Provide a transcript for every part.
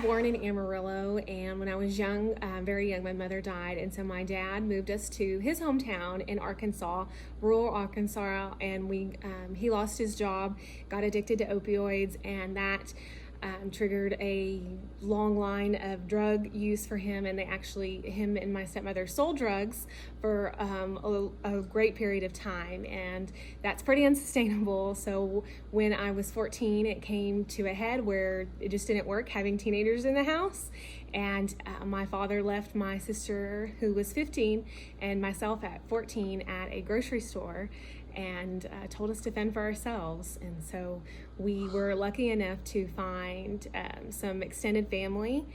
born in Amarillo, and when I was young, very young, my mother died, and so my dad moved us to his hometown in Arkansas, rural Arkansas, and he lost his job, got addicted to opioids, and that triggered a long line of drug use for him, and him and my stepmother sold drugs for a great period of time, and that's pretty unsustainable. So when I was 14, it came to a head where it just didn't work having teenagers in the house, and my father left my sister, who was 15, and myself at 14 at a grocery store, and told us to fend for ourselves. And so we were lucky enough to find some extended family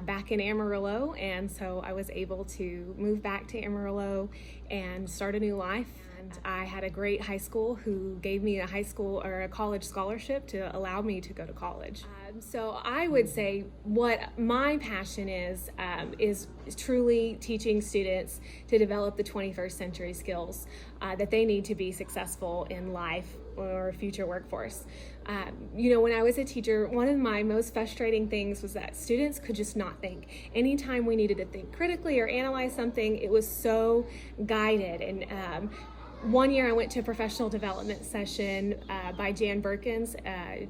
back in Amarillo, and so I was able to move back to Amarillo and start a new life. And I had a great high school who gave me a college scholarship to allow me to go to college. So I would say what my passion is truly teaching students to develop the 21st century skills that they need to be successful in life or future workforce. When I was a teacher, one of my most frustrating things was that students could just not think. Anytime we needed to think critically or analyze something, it was so guided. And one year I went to a professional development session by Jan Birkins.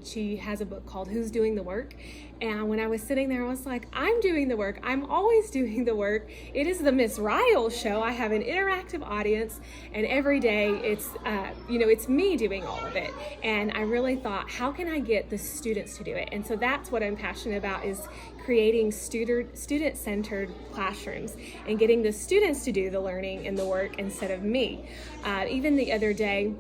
She has a book called Who's Doing the Work? And when I was sitting there, I was like, I'm doing the work. I'm always doing the work. It is the Miss Ryals show. I have an interactive audience, and every day it's me doing all of it. And I really thought, how can I get the students to do it? And so that's what I'm passionate about, is creating student-centered classrooms and getting the students to do the learning and the work instead of me. Even the other day,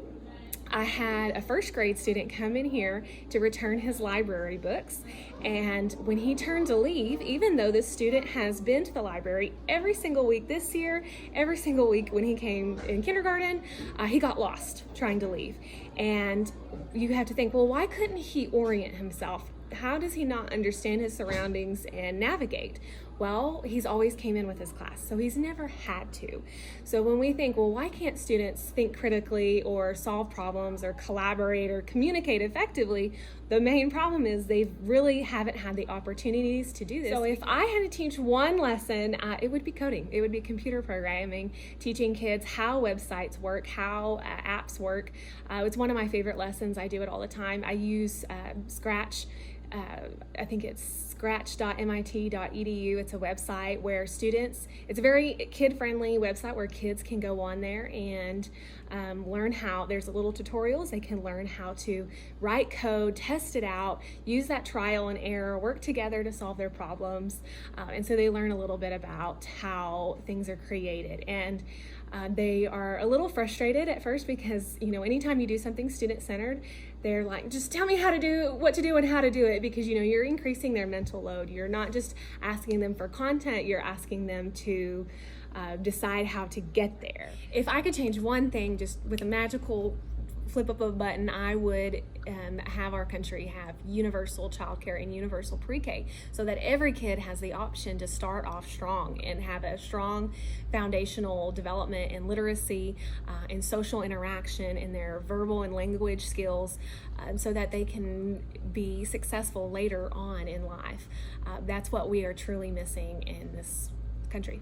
I had a first grade student come in here to return his library books, and when he turned to leave, even though this student has been to the library every single week this year, every single week when he came in kindergarten, he got lost trying to leave. And you have to think, well, why couldn't he orient himself? How does he not understand his surroundings and navigate? Well, he's always came in with his class, so he's never had to. So when we think, well, why can't students think critically or solve problems or collaborate or communicate effectively? The main problem is they really haven't had the opportunities to do this. So if I had to teach one lesson, it would be coding. It would be computer programming, teaching kids how websites work, how apps work. It's one of my favorite lessons. I do it all the time. I use Scratch. I think it's scratch.mit.edu. It's a website where it's a very kid-friendly website where kids can go on there and learn how. There's little tutorials. They can learn how to write code, test it out, use that trial and error, work together to solve their problems. And so they learn a little bit about how things are created. And they are a little frustrated at first because, anytime you do something student-centered, they're like, just tell me what to do and how to do it, because, you're increasing their mental load. You're not just asking them for content, you're asking them to decide how to get there. If I could change one thing just with a magical flip of a button, I would have our country have universal childcare and universal pre-K, so that every kid has the option to start off strong and have a strong foundational development in literacy, in social interaction, in their verbal and language skills, so that they can be successful later on in life. That's what we are truly missing in this country.